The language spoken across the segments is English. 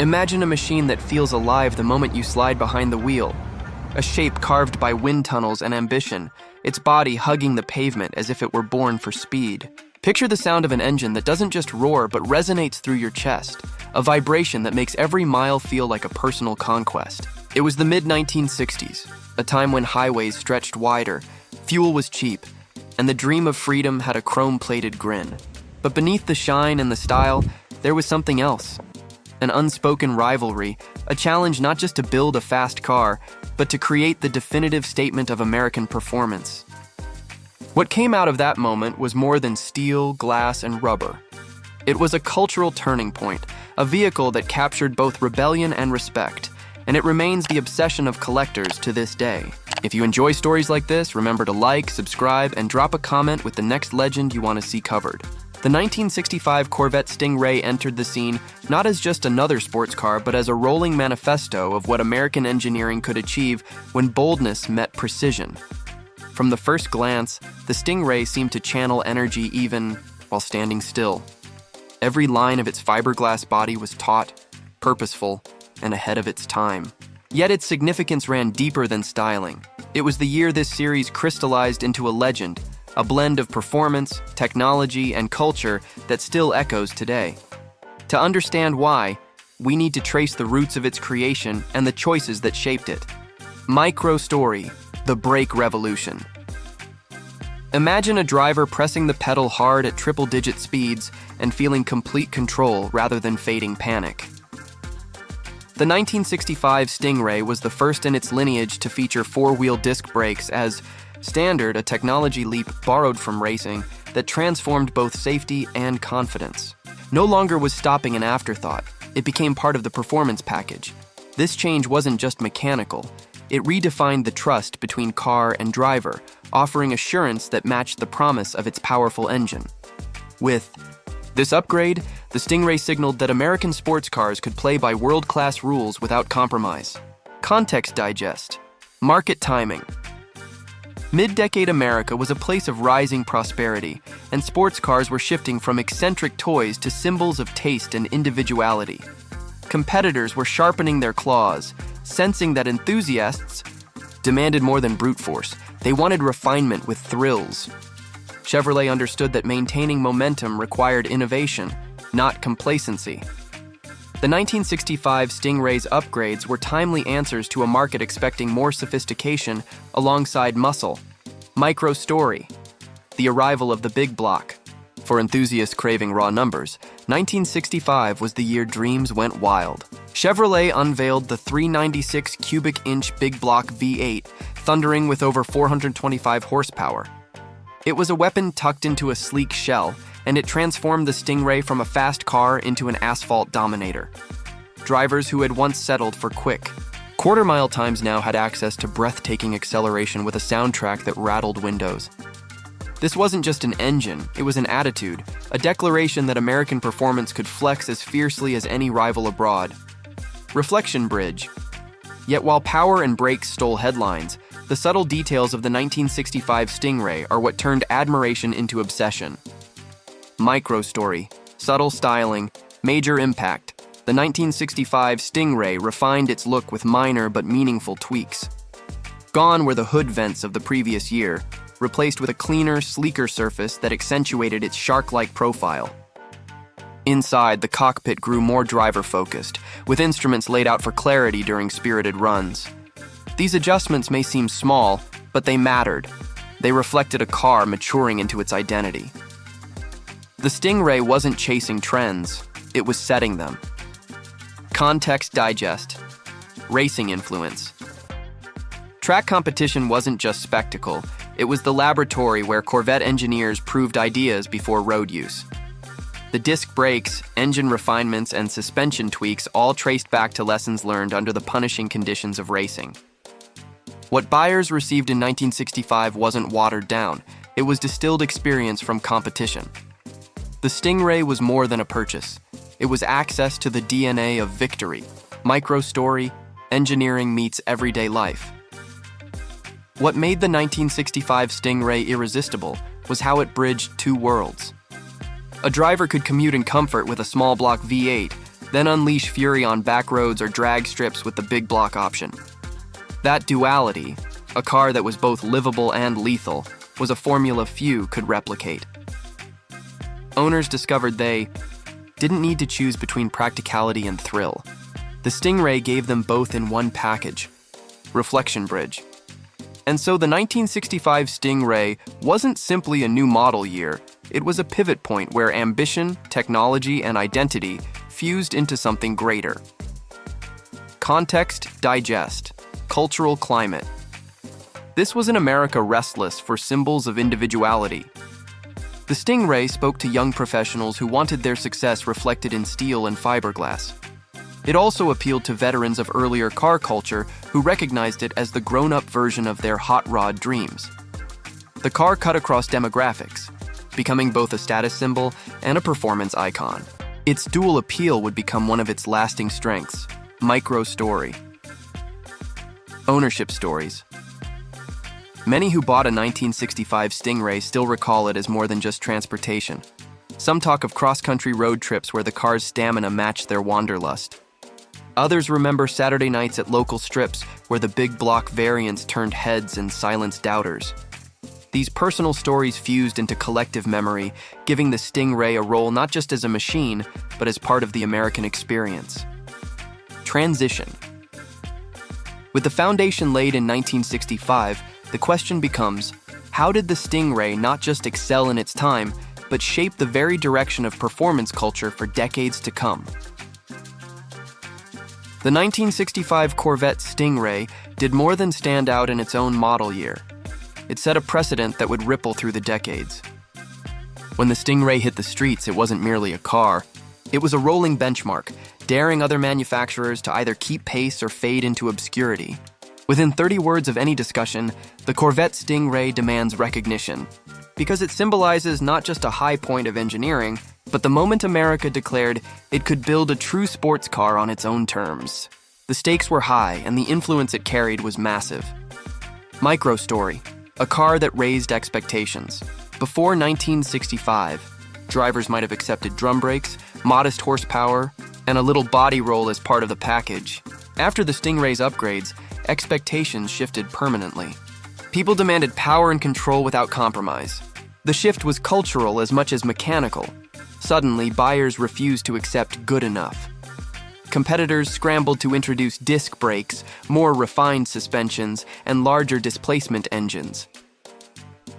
Imagine a machine that feels alive the moment you slide behind the wheel. A shape carved by wind tunnels and ambition, its body hugging the pavement as if it were born for speed. Picture the sound of an engine that doesn't just roar but resonates through your chest, a vibration that makes every mile feel like a personal conquest. It was the mid-1960s, a time when highways stretched wider, fuel was cheap, and the dream of freedom had a chrome-plated grin. But beneath the shine and the style, there was something else. An unspoken rivalry, a challenge not just to build a fast car, but to create the definitive statement of American performance. What came out of that moment was more than steel, glass, and rubber. It was a cultural turning point, a vehicle that captured both rebellion and respect, and it remains the obsession of collectors to this day. If you enjoy stories like this, remember to like, subscribe, and drop a comment with the next legend you want to see covered. The 1965 Corvette Sting Ray entered the scene not as just another sports car, but as a rolling manifesto of what American engineering could achieve when boldness met precision. From the first glance, the Sting Ray seemed to channel energy even while standing still. Every line of its fiberglass body was taut, purposeful, and ahead of its time. Yet its significance ran deeper than styling. It was the year this series crystallized into a legend, a blend of performance, technology, and culture that still echoes today. To understand why, we need to trace the roots of its creation and the choices that shaped it. Micro story, the brake revolution. Imagine a driver pressing the pedal hard at triple-digit speeds and feeling complete control rather than fading panic. The 1965 Sting Ray was the first in its lineage to feature four-wheel disc brakes as standard, a technology leap borrowed from racing that transformed both safety and confidence. No longer was stopping an afterthought, it became part of the performance package. This change wasn't just mechanical, it redefined the trust between car and driver, offering assurance that matched the promise of its powerful engine. With this upgrade, the Sting Ray signaled that American sports cars could play by world-class rules without compromise. Context digest. Market timing. Mid-decade America was a place of rising prosperity, and sports cars were shifting from eccentric toys to symbols of taste and individuality. Competitors were sharpening their claws, sensing that enthusiasts demanded more than brute force. They wanted refinement with thrills. Chevrolet understood that maintaining momentum required innovation, not complacency. The 1965 Sting Ray's upgrades were timely answers to a market expecting more sophistication alongside muscle. Micro story. The arrival of the big block. For enthusiasts craving raw numbers, 1965 was the year dreams went wild. Chevrolet unveiled the 396 cubic inch big block V8, thundering with over 425 horsepower. It was a weapon tucked into a sleek shell, and it transformed the Sting Ray from a fast car into an asphalt dominator. Drivers who had once settled for quick quarter-mile times now had access to breathtaking acceleration with a soundtrack that rattled windows. This wasn't just an engine, it was an attitude, a declaration that American performance could flex as fiercely as any rival abroad. Reflection bridge. Yet while power and brakes stole headlines, the subtle details of the 1965 Sting Ray are what turned admiration into obsession. Micro story, subtle styling, major impact. The 1965 Sting Ray refined its look with minor but meaningful tweaks. Gone were the hood vents of the previous year, replaced with a cleaner, sleeker surface that accentuated its shark-like profile. Inside, the cockpit grew more driver-focused, with instruments laid out for clarity during spirited runs. These adjustments may seem small, but they mattered. They reflected a car maturing into its identity. The Sting Ray wasn't chasing trends, it was setting them. Context digest. Racing influence. Track competition wasn't just spectacle, it was the laboratory where Corvette engineers proved ideas before road use. The disc brakes, engine refinements, and suspension tweaks all traced back to lessons learned under the punishing conditions of racing. What buyers received in 1965 wasn't watered down, it was distilled experience from competition. The Sting Ray was more than a purchase. It was access to the DNA of victory. Micro story, engineering meets everyday life. What made the 1965 Sting Ray irresistible was how it bridged two worlds. A driver could commute in comfort with a small block V8, then unleash fury on back roads or drag strips with the big block option. That duality, a car that was both livable and lethal, was a formula few could replicate. Owners discovered they didn't need to choose between practicality and thrill. The Sting Ray gave them both in one package. Reflection bridge. And so the 1965 Sting Ray wasn't simply a new model year, it was a pivot point where ambition, technology, and identity fused into something greater. Context, digest, cultural climate. This was an America restless for symbols of individuality. The Sting Ray spoke to young professionals who wanted their success reflected in steel and fiberglass. It also appealed to veterans of earlier car culture who recognized it as the grown-up version of their hot rod dreams. The car cut across demographics, becoming both a status symbol and a performance icon. Its dual appeal would become one of its lasting strengths. Micro story. Ownership stories. Many who bought a 1965 Sting Ray still recall it as more than just transportation. Some talk of cross-country road trips where the car's stamina matched their wanderlust. Others remember Saturday nights at local strips where the big block variants turned heads and silenced doubters. These personal stories fused into collective memory, giving the Sting Ray a role not just as a machine, but as part of the American experience. Transition. With the foundation laid in 1965, the question becomes, how did the Sting Ray not just excel in its time, but shape the very direction of performance culture for decades to come? The 1965 Corvette Sting Ray did more than stand out in its own model year. It set a precedent that would ripple through the decades. When the Sting Ray hit the streets, it wasn't merely a car. It was a rolling benchmark, daring other manufacturers to either keep pace or fade into obscurity. Within 30 words of any discussion, the Corvette Sting Ray demands recognition, because it symbolizes not just a high point of engineering, but the moment America declared it could build a true sports car on its own terms. The stakes were high, and the influence it carried was massive. Micro story, a car that raised expectations. Before 1965, drivers might have accepted drum brakes, modest horsepower, and a little body roll as part of the package. After the Sting Ray's upgrades, expectations shifted permanently. People demanded power and control without compromise. The shift was cultural as much as mechanical. Suddenly, buyers refused to accept good enough. Competitors scrambled to introduce disc brakes, more refined suspensions, and larger displacement engines.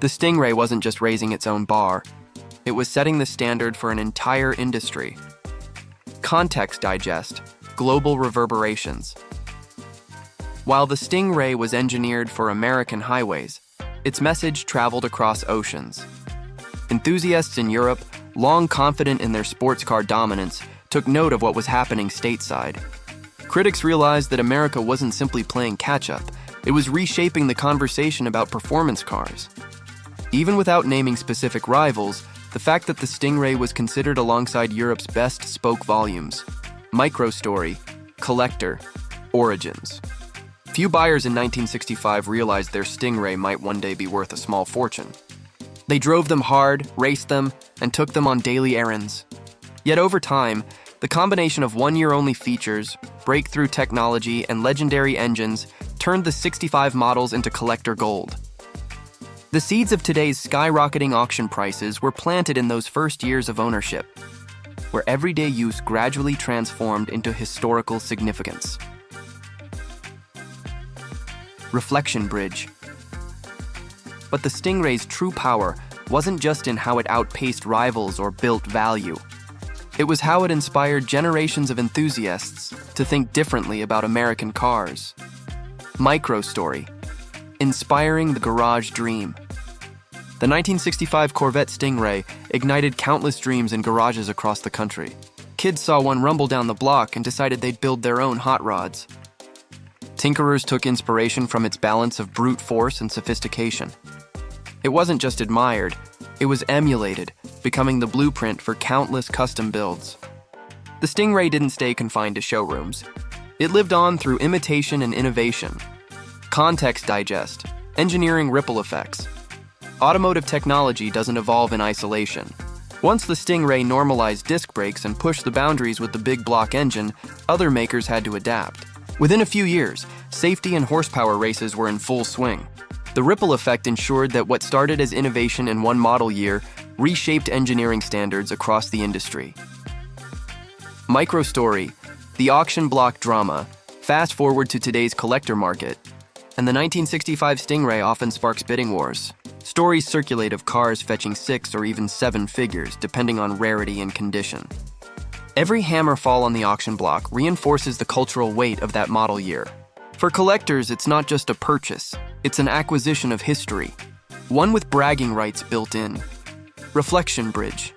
The Sting Ray wasn't just raising its own bar. It was setting the standard for an entire industry. Context digest, global reverberations. While the Sting Ray was engineered for American highways, its message traveled across oceans. Enthusiasts in Europe, long confident in their sports car dominance, took note of what was happening stateside. Critics realized that America wasn't simply playing catch-up, it was reshaping the conversation about performance cars. Even without naming specific rivals, the fact that the Sting Ray was considered alongside Europe's best spoke volumes. Micro story, collector, origins. Few buyers in 1965 realized their Sting Ray might one day be worth a small fortune. They drove them hard, raced them, and took them on daily errands. Yet over time, the combination of one-year-only features, breakthrough technology, and legendary engines turned the 65 models into collector gold. The seeds of today's skyrocketing auction prices were planted in those first years of ownership, where everyday use gradually transformed into historical significance. Reflection bridge. But the Sting Ray's true power wasn't just in how it outpaced rivals or built value. It was how it inspired generations of enthusiasts to think differently about American cars. Micro story, inspiring the garage dream. The 1965 Corvette Sting Ray ignited countless dreams in garages across the country. Kids saw one rumble down the block and decided they'd build their own hot rods. Tinkerers took inspiration from its balance of brute force and sophistication. It wasn't just admired, it was emulated, becoming the blueprint for countless custom builds. The Sting Ray didn't stay confined to showrooms. It lived on through imitation and innovation. Context digest, engineering ripple effects. Automotive technology doesn't evolve in isolation. Once the Sting Ray normalized disc brakes and pushed the boundaries with the big block engine, other makers had to adapt. Within a few years, safety and horsepower races were in full swing. The ripple effect ensured that what started as innovation in one model year reshaped engineering standards across the industry. Microstory, the auction block drama, fast forward to today's collector market, and the 1965 Sting Ray often sparks bidding wars. Stories circulate of cars fetching 6 or even 7 figures, depending on rarity and condition. Every hammer fall on the auction block reinforces the cultural weight of that model year. For collectors, it's not just a purchase, it's an acquisition of history, one with bragging rights built in. Reflection bridge.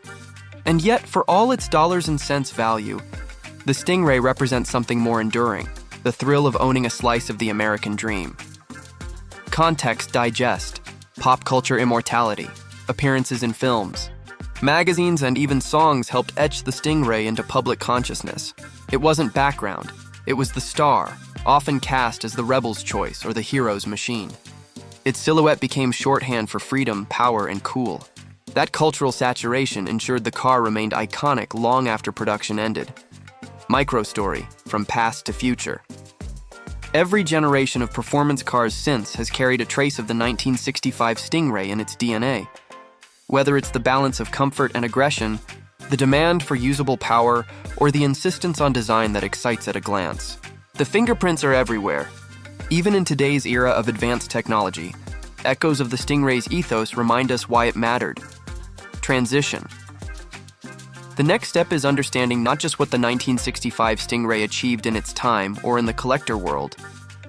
And yet, for all its dollars and cents value, the Sting Ray represents something more enduring, the thrill of owning a slice of the American dream. Context digest. Pop culture immortality, appearances in films. Magazines and even songs helped etch the Sting Ray into public consciousness. It wasn't background, it was the star, often cast as the rebel's choice or the hero's machine. Its silhouette became shorthand for freedom, power, and cool. That cultural saturation ensured the car remained iconic long after production ended. Microstory, from past to future. Every generation of performance cars since has carried a trace of the 1965 Sting Ray in its DNA. Whether it's the balance of comfort and aggression, the demand for usable power, or the insistence on design that excites at a glance, the fingerprints are everywhere. Even in today's era of advanced technology, echoes of the Sting Ray's ethos remind us why it mattered. Transition. The next step is understanding not just what the 1965 Sting Ray achieved in its time or in the collector world,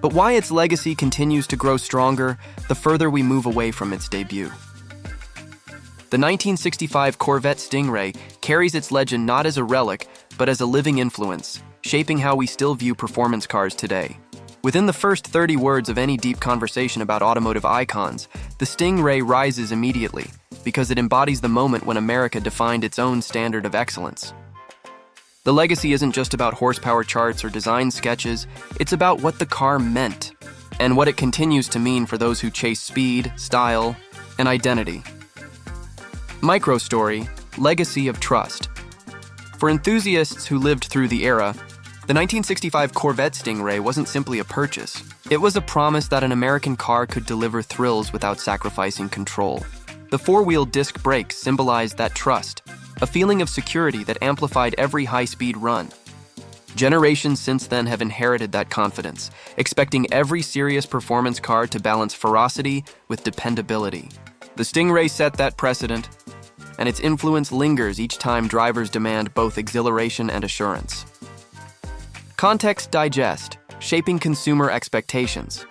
but why its legacy continues to grow stronger the further we move away from its debut. The 1965 Corvette Sting Ray carries its legend not as a relic, but as a living influence, shaping how we still view performance cars today. Within the first 30 words of any deep conversation about automotive icons, the Sting Ray rises immediately, because it embodies the moment when America defined its own standard of excellence. The legacy isn't just about horsepower charts or design sketches, it's about what the car meant, and what it continues to mean for those who chase speed, style, and identity. Microstory, legacy of trust. For enthusiasts who lived through the era, the 1965 Corvette Sting Ray wasn't simply a purchase. It was a promise that an American car could deliver thrills without sacrificing control. The four-wheel disc brakes symbolized that trust, a feeling of security that amplified every high-speed run. Generations since then have inherited that confidence, expecting every serious performance car to balance ferocity with dependability. The Sting Ray set that precedent, and its influence lingers each time drivers demand both exhilaration and assurance. Context digest, shaping consumer expectations.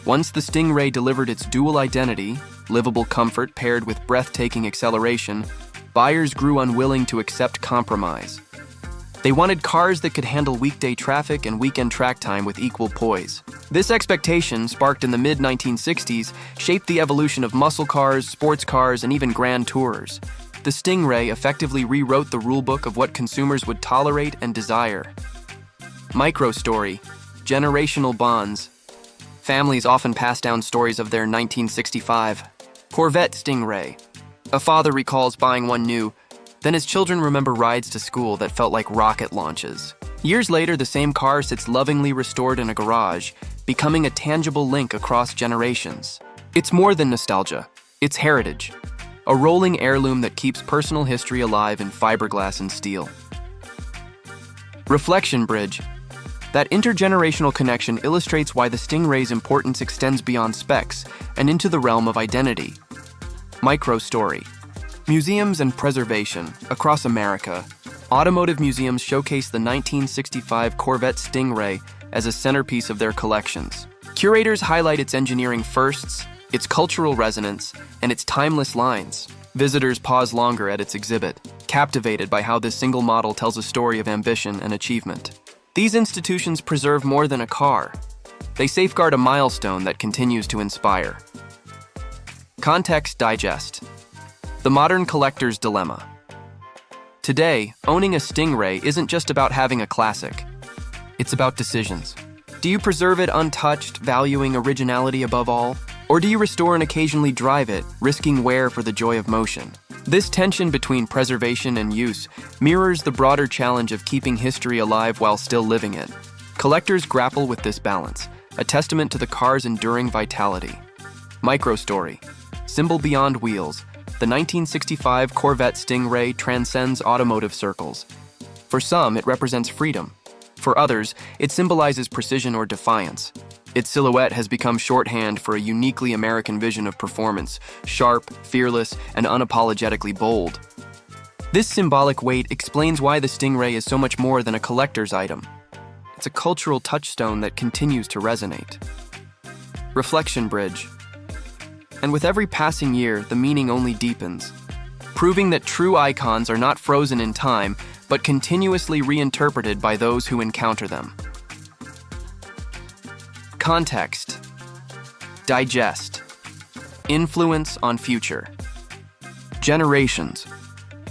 Once the Sting Ray delivered its dual identity, livable comfort paired with breathtaking acceleration, buyers grew unwilling to accept compromise. They wanted cars that could handle weekday traffic and weekend track time with equal poise. This expectation, sparked in the mid-1960s, shaped the evolution of muscle cars, sports cars, and even grand tourers. The Sting Ray effectively rewrote the rulebook of what consumers would tolerate and desire. Microstory, generational bonds. Families often pass down stories of their 1965 Corvette Sting Ray. A father recalls buying one new, then his children remember rides to school that felt like rocket launches. Years later, the same car sits lovingly restored in a garage, becoming a tangible link across generations. It's more than nostalgia, it's heritage. A rolling heirloom that keeps personal history alive in fiberglass and steel. Reflection bridge. That intergenerational connection illustrates why the Sting Ray's importance extends beyond specs and into the realm of identity. Microstory. Museums and preservation. Across America, automotive museums showcase the 1965 Corvette Sting Ray as a centerpiece of their collections. Curators highlight its engineering firsts, its cultural resonance, and its timeless lines. Visitors pause longer at its exhibit, captivated by how this single model tells a story of ambition and achievement. These institutions preserve more than a car. They safeguard a milestone that continues to inspire. Context digest. The modern collector's dilemma. Today, owning a Sting Ray isn't just about having a classic. It's about decisions. Do you preserve it untouched, valuing originality above all? Or do you restore and occasionally drive it, risking wear for the joy of motion? This tension between preservation and use mirrors the broader challenge of keeping history alive while still living it. Collectors grapple with this balance, a testament to the car's enduring vitality. Microstory. Symbol beyond wheels, the 1965 Corvette Sting Ray transcends automotive circles. For some, it represents freedom. For others, it symbolizes precision or defiance. Its silhouette has become shorthand for a uniquely American vision of performance, sharp, fearless, and unapologetically bold. This symbolic weight explains why the Sting Ray is so much more than a collector's item. It's a cultural touchstone that continues to resonate. Reflection bridge. And with every passing year, the meaning only deepens, proving that true icons are not frozen in time, but continuously reinterpreted by those who encounter them. Context. Digest. Influence on future. Generations.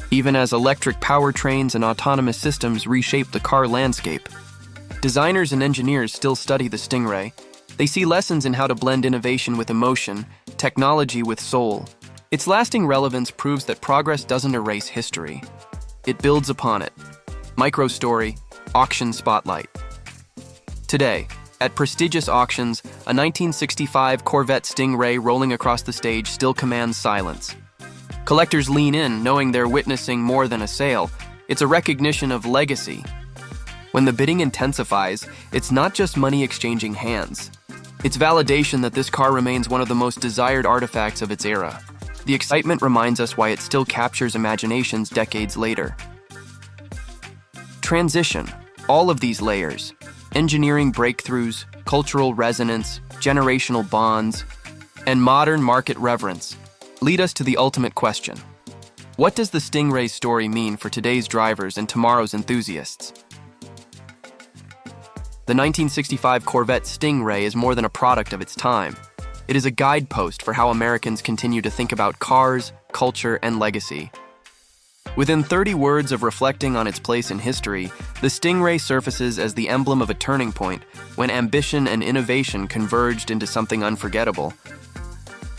Even as electric powertrains and autonomous systems reshape the car landscape, designers and engineers still study the Sting Ray. They see lessons in how to blend innovation with emotion, technology with soul. Its lasting relevance proves that progress doesn't erase history. It builds upon it. Microstory, auction spotlight. Today, at prestigious auctions, a 1965 Corvette Sting Ray rolling across the stage still commands silence. Collectors lean in, knowing they're witnessing more than a sale. It's a recognition of legacy. When the bidding intensifies, it's not just money exchanging hands. It's validation that this car remains one of the most desired artifacts of its era. The excitement reminds us why it still captures imaginations decades later. Transition. All of these layers, engineering breakthroughs, cultural resonance, generational bonds, and modern market reverence, lead us to the ultimate question. What does the Sting Ray story mean for today's drivers and tomorrow's enthusiasts? The 1965 Corvette Sting Ray is more than a product of its time. It is a guidepost for how Americans continue to think about cars, culture, and legacy. Within 30 words of reflecting on its place in history, the Sting Ray surfaces as the emblem of a turning point when ambition and innovation converged into something unforgettable.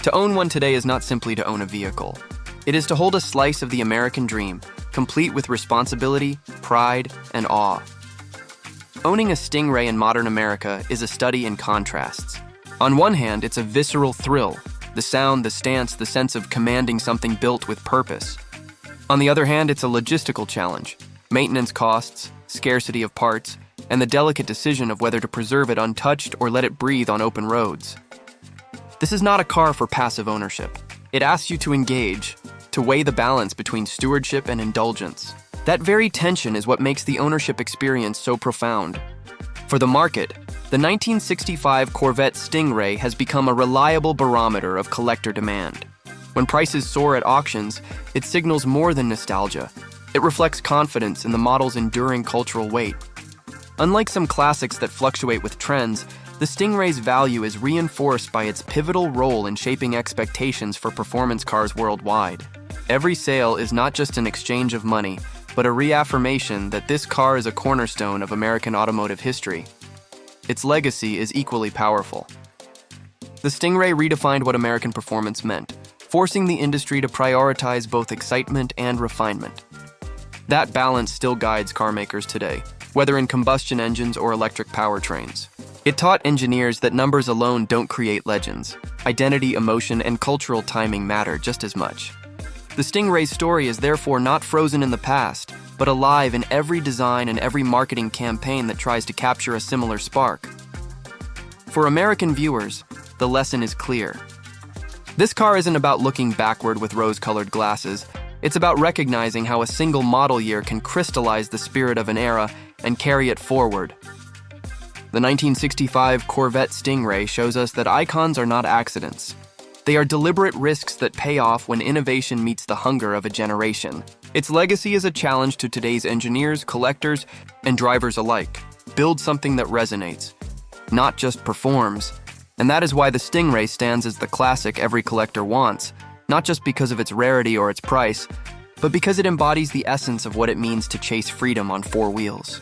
To own one today is not simply to own a vehicle. It is to hold a slice of the American dream, complete with responsibility, pride, and awe. Owning a Sting Ray in modern America is a study in contrasts. On one hand, it's a visceral thrill, the sound, the stance, the sense of commanding something built with purpose. On the other hand, it's a logistical challenge, maintenance costs, scarcity of parts, and the delicate decision of whether to preserve it untouched or let it breathe on open roads. This is not a car for passive ownership. It asks you to engage, to weigh the balance between stewardship and indulgence. That very tension is what makes the ownership experience so profound. For the market, the 1965 Corvette Sting Ray has become a reliable barometer of collector demand. When prices soar at auctions, it signals more than nostalgia. It reflects confidence in the model's enduring cultural weight. Unlike some classics that fluctuate with trends, the Sting Ray's value is reinforced by its pivotal role in shaping expectations for performance cars worldwide. Every sale is not just an exchange of money, but a reaffirmation that this car is a cornerstone of American automotive history. Its legacy is equally powerful. The Sting Ray redefined what American performance meant, forcing the industry to prioritize both excitement and refinement. That balance still guides car makers today, whether in combustion engines or electric powertrains. It taught engineers that numbers alone don't create legends. Identity, emotion, and cultural timing matter just as much. The Sting Ray's story is therefore not frozen in the past, but alive in every design and every marketing campaign that tries to capture a similar spark. For American viewers, the lesson is clear. This car isn't about looking backward with rose-colored glasses. It's about recognizing how a single model year can crystallize the spirit of an era and carry it forward. The 1965 Corvette Sting Ray shows us that icons are not accidents. They are deliberate risks that pay off when innovation meets the hunger of a generation. Its legacy is a challenge to today's engineers, collectors, and drivers alike. Build something that resonates, not just performs. And that is why the Sting Ray stands as the classic every collector wants, not just because of its rarity or its price, but because it embodies the essence of what it means to chase freedom on four wheels.